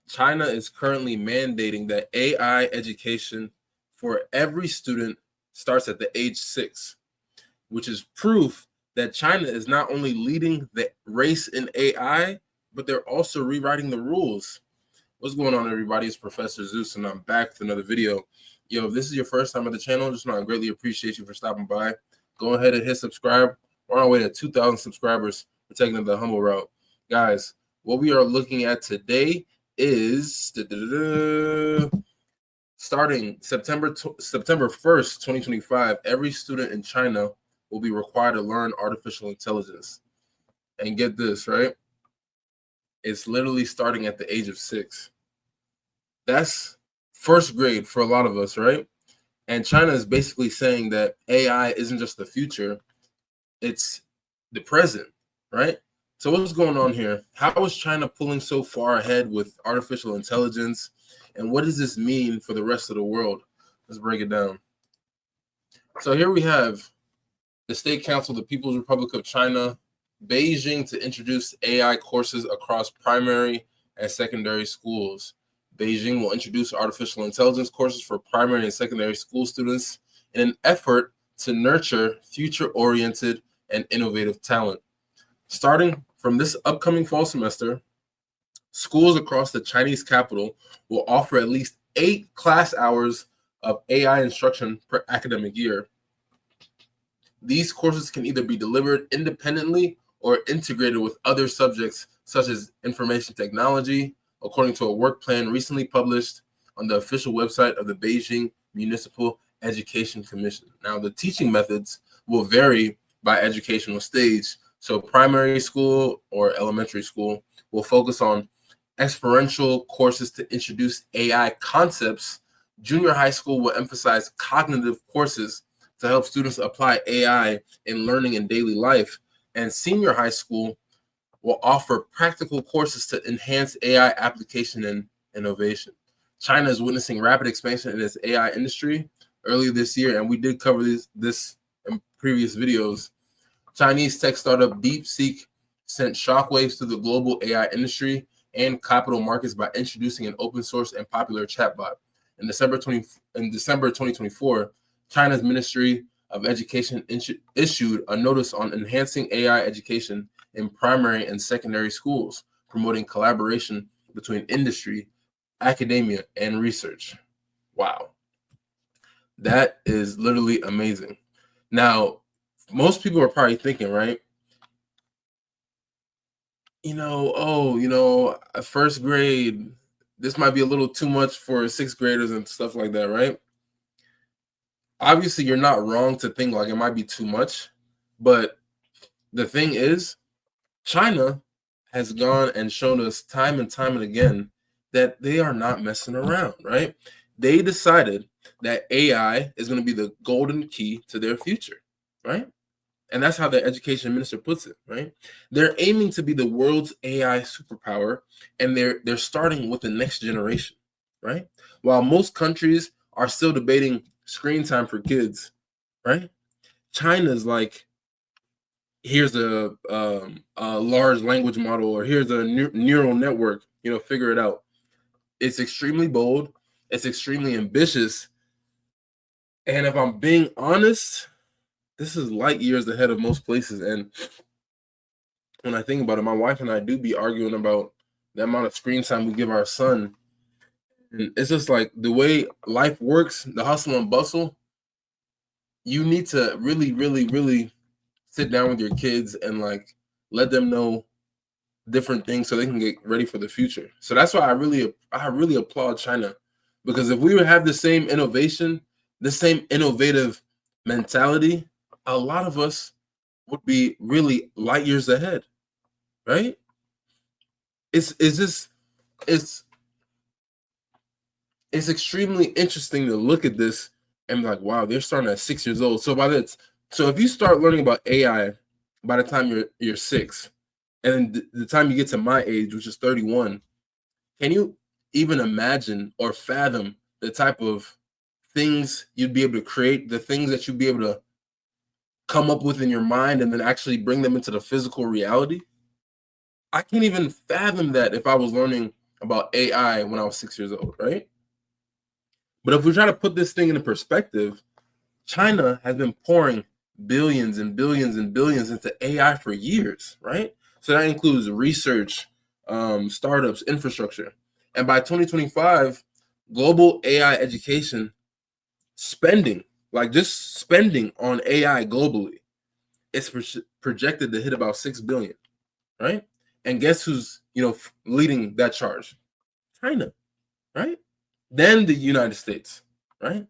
China is currently mandating that AI education for every student starts at the age 6, which is proof that China is not only leading the race in AI, but they're also rewriting the rules. What's going on, everybody? It's Professor Zeus, and I'm back with another video. Yo, if this is your first time at the channel, just want to greatly appreciate you for stopping by. Go ahead and hit subscribe. We're on our way to 2,000 subscribers. We're taking the humble route. Guys, what we are looking at today is starting September 1st, 2025, every student in China will be required to learn artificial intelligence. And get this, right? It's literally starting at the age of 6. That's first grade for a lot of us, right? And China is basically saying that AI isn't just the future, it's the present, right? So what's going on here? How is China pulling so far ahead with artificial intelligence? And what does this mean for the rest of the world? Let's break it down. So here we have the State Council of the People's Republic of China, Beijing, to introduce AI courses across primary and secondary schools. Beijing will introduce artificial intelligence courses for primary and secondary school students in an effort to nurture future-oriented and innovative talent. Starting from this upcoming fall semester, schools across the Chinese capital will offer at least 8 class hours of AI instruction per academic year. These courses can either be delivered independently or integrated with other subjects such as information technology, according to a work plan recently published on the official website of the Beijing Municipal Education Commission. Now, the teaching methods will vary by educational stage. So primary school or elementary school will focus on experiential courses to introduce AI concepts. Junior high school will emphasize cognitive courses to help students apply AI in learning and daily life. And senior high school will offer practical courses to enhance AI application and innovation. China is witnessing rapid expansion in its AI industry earlier this year, and we did cover this in previous videos. Chinese tech startup DeepSeek sent shockwaves to the global AI industry and capital markets by introducing an open source and popular chatbot. In December 2024, China's Ministry of Education issued a notice on enhancing AI education in primary and secondary schools, promoting collaboration between industry, academia, and research. Wow. That is literally amazing. Now, most people are probably thinking, right? First grade, this might be a little too much for 6th graders and stuff like that, right? Obviously, you're not wrong to think like it might be too much, but the thing is, China has gone and shown us time and time and again that they are not messing around, right? They decided that AI is going to be the golden key to their future, right? And that's how the education minister puts it, right? They're aiming to be the world's AI superpower, and they're starting with the next generation, right? While most countries are still debating screen time for kids, right? China's like, here's a large language model, or here's a neural network, figure it out. It's extremely bold. It's extremely ambitious. And if I'm being honest, this is light years ahead of most places. And when I think about it, my wife and I do be arguing about the amount of screen time we give our son. And it's just like the way life works, the hustle and bustle. You need to really, really, really sit down with your kids and like let them know different things so they can get ready for the future. So that's why I really applaud China, because if we would have the same innovation, the same innovative mentality, a lot of us would be really light years ahead, right? It's extremely interesting to look at this and be like, wow, they're starting at 6 years old. So if you start learning about AI by the time you're 6, and then the time you get to my age, which is 31, can you even imagine or fathom the type of things you'd be able to create, the things that you'd be able to come up with in your mind and then actually bring them into the physical reality? I can't even fathom that if I was learning about AI when I was 6 years old, right? But if we try to put this thing into perspective, China has been pouring billions and billions and billions into AI for years, right? So that includes research, startups, infrastructure. And by 2025, global AI education spending, like just spending on AI globally, it's projected to hit about 6 billion, right? And guess who's, leading that charge? China, right? Then the United States, right?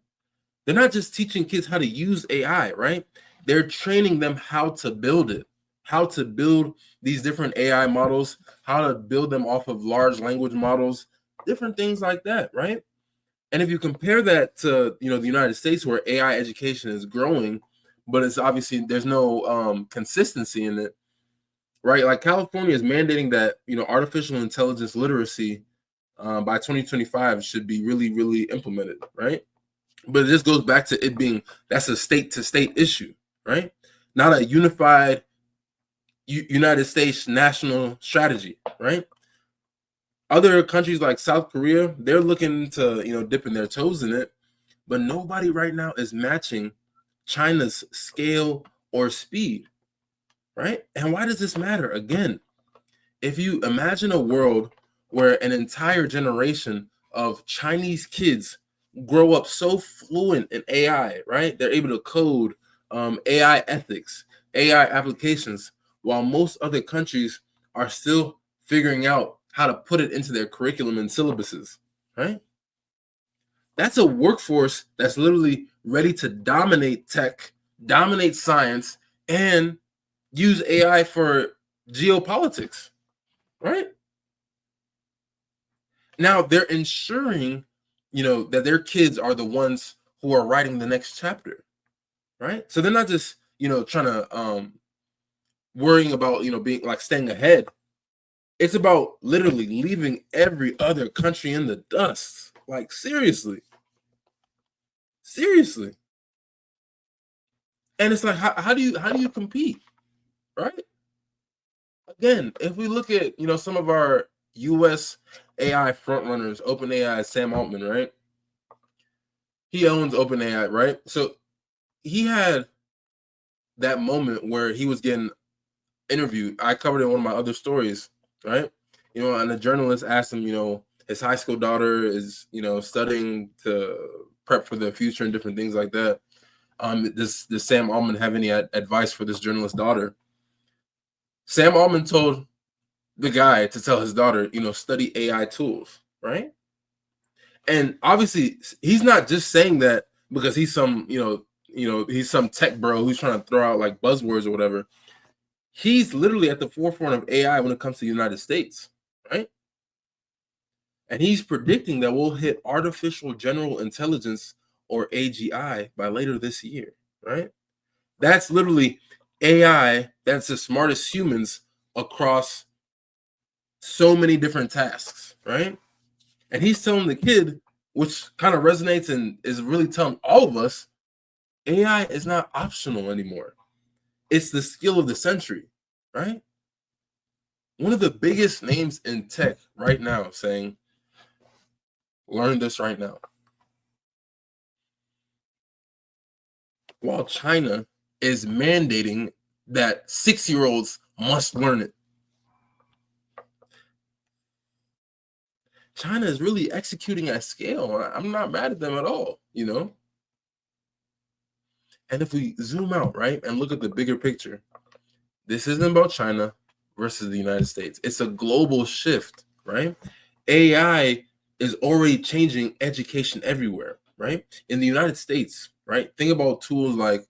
They're not just teaching kids how to use AI, right? They're training them how to build it, how to build these different AI models, how to build them off of large language models, different things like that, right? And if you compare that to, the United States where AI education is growing, but it's obviously there's no consistency in it, right? Like California is mandating that, artificial intelligence literacy by 2025 should be really, really implemented, right? But this goes back to it being that's a state to state issue, right? Not a unified United States national strategy, right? Other countries like South Korea, they're looking to, dipping their toes in it, but nobody right now is matching China's scale or speed, right? And why does this matter? Again, if you imagine a world where an entire generation of Chinese kids grow up so fluent in AI, right? They're able to code AI ethics, AI applications, while most other countries are still figuring out how to put it into their curriculum and syllabuses, right? That's a workforce that's literally ready to dominate tech, dominate science, and use AI for geopolitics, right? Now they're ensuring, that their kids are the ones who are writing the next chapter, right? So they're not just, trying to worrying about, being like staying ahead. It's about literally leaving every other country in the dust. Like seriously. Seriously. And it's like how do you compete? Right? Again, if we look at, some of our US AI frontrunners, OpenAI, Sam Altman, right? He owns OpenAI, right? So he had that moment where he was getting interviewed. I covered it in one of my other stories, right? And the journalist asked him, his high school daughter is, studying to prep for the future and different things like that. Does Sam Altman have any advice for this journalist's daughter? Sam Altman told the guy to tell his daughter, study AI tools, right? And obviously, he's not just saying that because he's some, he's some tech bro who's trying to throw out like buzzwords or whatever. He's literally at the forefront of AI when it comes to the United States, right? And he's predicting that we'll hit artificial general intelligence or AGI by later this year, right? That's literally AI that's as smart as humans across so many different tasks, right? And he's telling the kid, which kind of resonates and is really telling all of us, AI is not optional anymore. It's the skill of the century, right? One of the biggest names in tech right now saying, learn this right now. While China is mandating that 6-year-olds must learn it. China is really executing at scale. I'm not mad at them at all, And if we zoom out, right, and look at the bigger picture, this isn't about China versus the United States. It's a global shift, right? AI is already changing education everywhere, right? In the United States, right? Think about tools like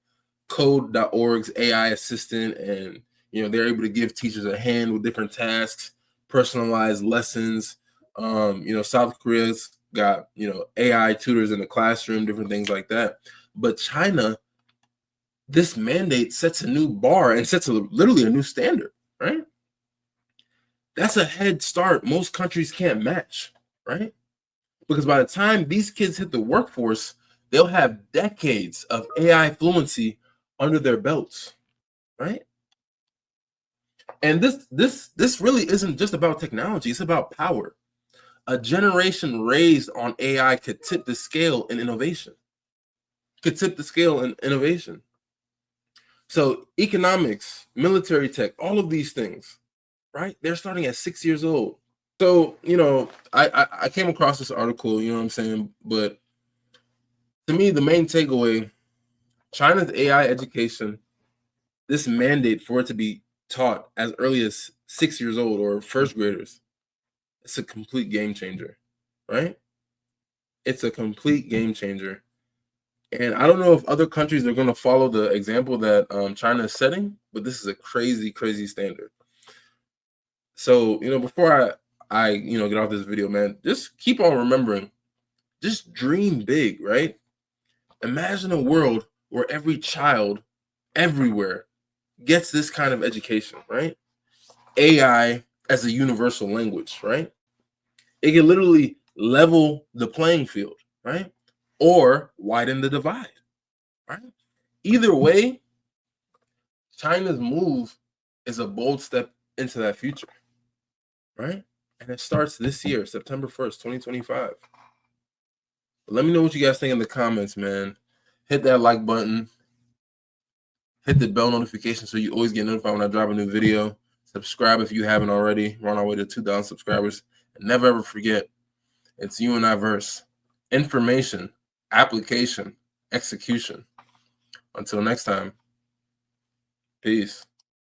code.org's AI assistant, and they're able to give teachers a hand with different tasks, personalized lessons. South Korea's got AI tutors in the classroom, different things like that. But China, this mandate sets a new bar and sets literally a new standard, right? That's a head start most countries can't match, right? Because by the time these kids hit the workforce, they'll have decades of AI fluency under their belts, right? And this really isn't just about technology, it's about power. A generation raised on AI could tip the scale in innovation. Could tip the scale in innovation. So economics, military tech, all of these things, right? They're starting at 6 years old. So, I came across this article, you know what I'm saying? But to me, the main takeaway, China's AI education, this mandate for it to be taught as early as 6 years old or first graders, it's a complete game changer, right? It's a complete game changer. And I don't know if other countries are going to follow the example that China is setting, but this is a crazy, crazy standard. So, before I get off this video, man, just keep on remembering, just dream big, right? Imagine a world where every child everywhere gets this kind of education, right? AI as a universal language, right? It can literally level the playing field, right? Or widen the divide, right? Either way, China's move is a bold step into that future, right? And it starts this year, September 1st, 2025. Let me know what you guys think in the comments, man. Hit that like button. Hit the bell notification so you always get notified when I drop a new video. Subscribe if you haven't already. We're on our way to 2,000 subscribers. And never ever forget, it's you and I verse. Information, application, execution. Until next time, peace.